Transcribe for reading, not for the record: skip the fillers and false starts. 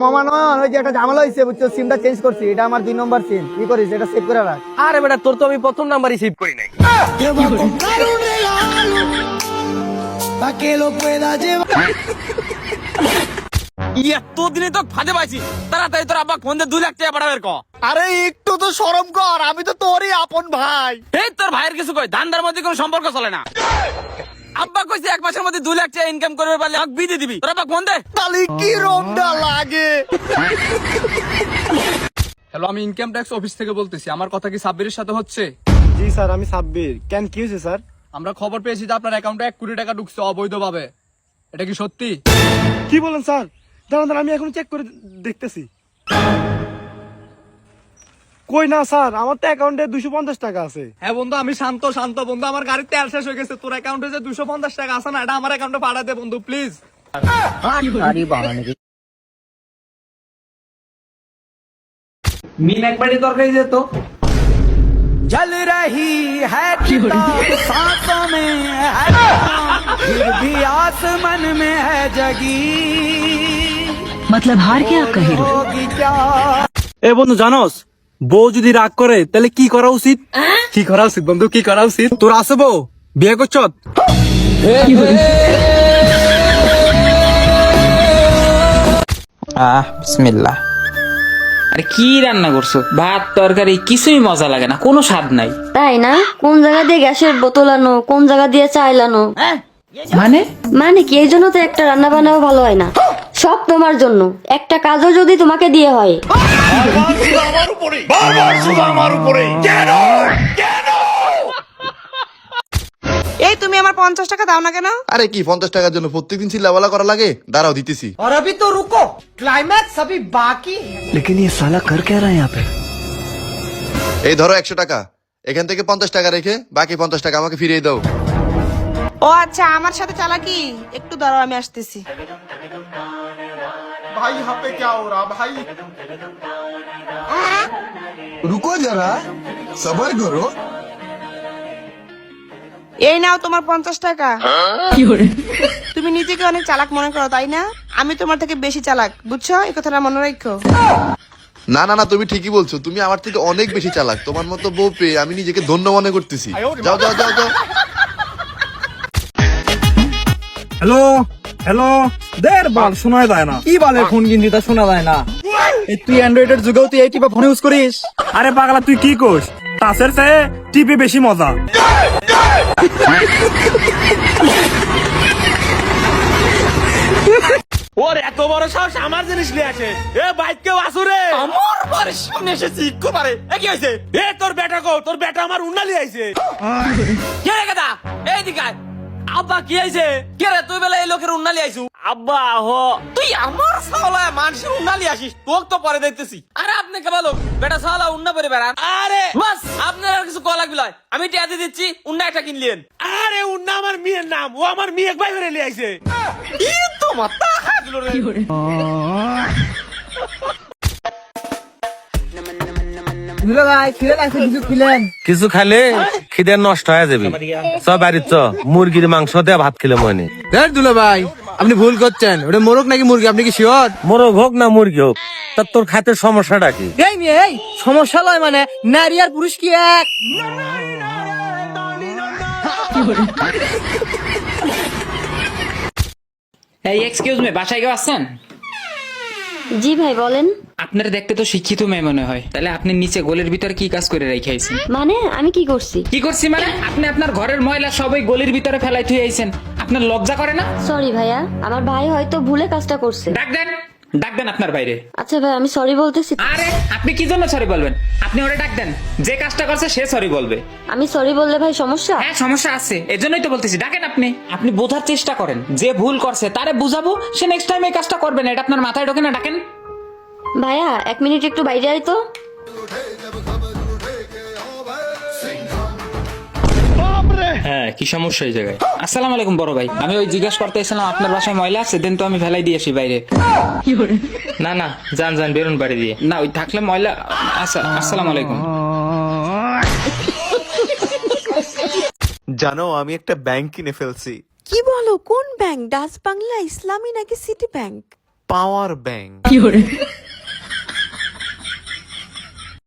মামা নয়, ওই যে একটা ঝামেলা হয়েছে বুঝছো, সিমটা চেঞ্জ করছি, এটা আমার 2 নম্বর সিম। কি করিস, এটা সেভ করে রাখ। আরে বেটা, তোর তো আমি প্রথম নাম্বারই সেভ করি নাই। এতদিনে তো ফাঁদে পাইছি। তাড়াতাড়ি তোর আব্বা ফোন দিয়ে 2 লাখ টাকা পাঠাবে। আরে একটু তো শরম কর, আমি তো তোরই আপন ভাই। এই তোর ভাইয়ের কিছু কই, ধান্দার মধ্যে কোনো সম্পর্ক চলে না। আব্বা কইছে 1 মাসের মধ্যে 2 লাখ টাকা ইনকাম করবে পারলে আমাকে বিয়ে দিবি। তোর আব্বা ফোন দে। তাহলে কি রমটা লাগে। হ্যালো, আমি ইনকাম ট্যাক্স অফিস থেকে বলতেছি। আমার কথা কি সাব্বিরের সাথে হচ্ছে? জি স্যার, আমি সাব্বির। কেন, কি হয়েছে স্যার? আমরা খবর পেয়েছি যে আপনার অ্যাকাউন্টে 1 কোটি টাকা ঢুকছে অবৈধভাবে। এটা কি সত্যি? কি বলেন স্যার? দাঁড়ান, আমি এখন চেক করে দেখতেছি। কই না স্যার, আমার তো অ্যাকাউন্টে 250 টাকা আছে। হ্যাঁ বন্ধু, আমি শান্ত বন্ধু। আমার গাড়ির তেল শেষ হয়ে গেছে। তোর অ্যাকাউন্টে যে 250 টাকা আছে না, এটা আমার অ্যাকাউন্টে পাঠা দে বন্ধু, প্লিজ। মিন একবারই তরকারি দে তো। जल रही है सांसों में है, फिर भी आसमान में है जगी। मतलब हार गया आपका हीरो? होगी क्या? এ বন্ধু, জানোস বউ যদি রাগ করে তাহলে কি করা উচিত? কি করা উচিত বন্ধু, কি করা উচিত? তোর আছে বউ, বিয়ে করছ? বিসমিল্লাহ। আরে কি রান্না করছো? ভাত তরকারি কিছুই মজা লাগে না, কোনো স্বাদ নাই। তাই না? কোন জায়গা দিয়ে গ্যাসের বোতল আনো, কোন জায়গা দিয়ে চাইল আনো। মানে মানে কি, এই জন্য তো একটা রান্না বান্নাও ভালো হয় না। সব তোমার জন্য, একটা কাজও যদি তোমাকে দিয়ে হয়। এই তুমি আমার 50 টাকা দাও না কেন? আরে কি 50 টাকার জন্য প্রত্যেকদিন চিল্লাবালা করা লাগে? দাঁড়াও দিতেছি। और अभी तो रुको, क्लाइमैक्स अभी बाकी है। लेकिन ये साला कर क्या रहा है यहाँ पे? এই ধরো 100 টাকা, এখান থেকে 50 টাকা রেখে বাকি 50 টাকা আমাকে ফিরিয়ে দাও। ও আচ্ছা, আমার সাথে চালাকি। একটু দাঁড়াও, আমি আসতেছি। भाई यहाँ पे क्या हो रहा भाई? রুকো যারা, সবার করো। এই নাও তোমার 50 টাকা। তুমি নিজেকে অনেক চালাক মনে করো, তাই না? আমি তোমার থেকে বেশি চালাক, বুঝছো? এই কথাটা মনে রাখো। না না না, তুমি ঠিকই বলছো। তুমি আমার থেকে অনেক বেশি চালাক। তোমার মতো বউ পেয়ে আমি নিজেকে ধন্য মনে করতেছি। যাও যাও যাও যাও। হ্যালো হ্যালো, দের বাল শোনা যায় না। কি বলে ফোন কিন্তু তা শোনা যায় না। এই তুই অ্যান্ড্রয়েডের যুগেও তুই এই টিপা ফোন ইউজ করিস? আরে পাগলা, তুই কি কোস? টাচের চেয়ে টিপে বেশি মজা। ওর এত বড় সাহস আমার জিনিস নিয়ে আসে। এ বাইক কেউ আসুরে, আমার বাড়ির সামনে এসেছি ইকো পারে। এ কি হইছে? এ তোর বেটা কো? তোর বেটা আমার উন্নালি আইছে। কে রে গাদা? এই দিকে আয়। আব্বা কি আইছে? কে রে, তুই বেলা এই লোকের উন্নালি আইছু? আব্বা হো, তুই আমার সাওলা মানুষের উন্নালি আসিস? তোক তো পরে দেখতেছি। আরে আপনি কে বলো বেটা সাওলা উন্না পরে বেড়ান? আরে বাস, আপনার আর কিছু কল লাগবে না। আমি টিয়া দিয়ে দিচ্ছি, উন্না একটা কিনলেন। আরে উন্না আমার মেয়ের নাম, ও আমার মেয়ে ভাই বেরে নিয়ে আইছে। কি তো মাথা খাইলো রে। দুলা ভাই খিদে লাগছে, কিছু খিলেন? কিছু খালে খিদে নষ্ট হয়ে যাবে। সব বাড়ির চ মুরগির মাংস দিয়ে ভাত খেলে মনে। দুলা ভাই, আপনি ভুল করছেন। ওটা মোরগ নাকি মুরগি, আপনি কি শিওর? মোরগ হোক না মুরগি হোক, তা তোর খাইতে সমস্যাটা কি? এই মেয়ে, এই সমস্যা লয় মানে নারী আর পুরুষ কি এক? এই এক্সকিউজ মি, বাসায় কেউ আছেন? জি ভাই বলেন। আপনার দেখতে তো শিক্ষিত মেয়ে মনে হয়, তাহলে আপনি নিচে গোলের ভিতর কি কাজ করে রেখে আইছেন? মানে আমি কি করছি? কি করছি মানে? আপনি আপনার ঘরের ময়লা সবাই গলির ভিতরে ফেলাই থুই আইছেন। আপনার লজ্জা করে না? সরি ভাইয়া, আমার ভাই হয়তো ভুলে কাজটা করছে। ডাক দেন আপনার বাইরে। আচ্ছা ভাই, আমি সরি বলতেছি। আরে আপনি কি জন্য সরি বলবেন? আপনি ওরে ডাক দেন, যে কাজটা করছে সে সরি বলবে। আমি সরি বললে ভাই সমস্যা? হ্যাঁ সমস্যা আছে, এজন্যই তো বলতেছি ডাকেন। আপনি বোঝার চেষ্টা করেন, যে ভুল করছে তারে বুঝাবো, সে নেক্সট টাইম এই কাজটা করবে না। এটা আপনার মাথায় ঢোকে না? ডাকেন। ভাইয়া 1 মিনিট একটু বাইরে আয় তো। হ্যাঁ, কি সমস্যা এই জায়গায়? আসসালামু আলাইকুম বড় ভাই, আমি ওই জিজ্ঞাসা করতে এসেছিলাম আপনার বাসায় ময়লা আছে, দেন তো আমি ফেলাই দিয়ে আসি বাইরে। না না, যান যান, বেরোন বাড়ি দিয়ে। না ওই থাকলে ময়লা। আচ্ছা, আসসালামু আলাইকুম। জানো, আমি একটা ব্যাংক কিনে ফেলছি। কি বলো? কোন ব্যাংক? ডাচ বাংলা, ইসলামী নাকি সিটি ব্যাংক? Power bank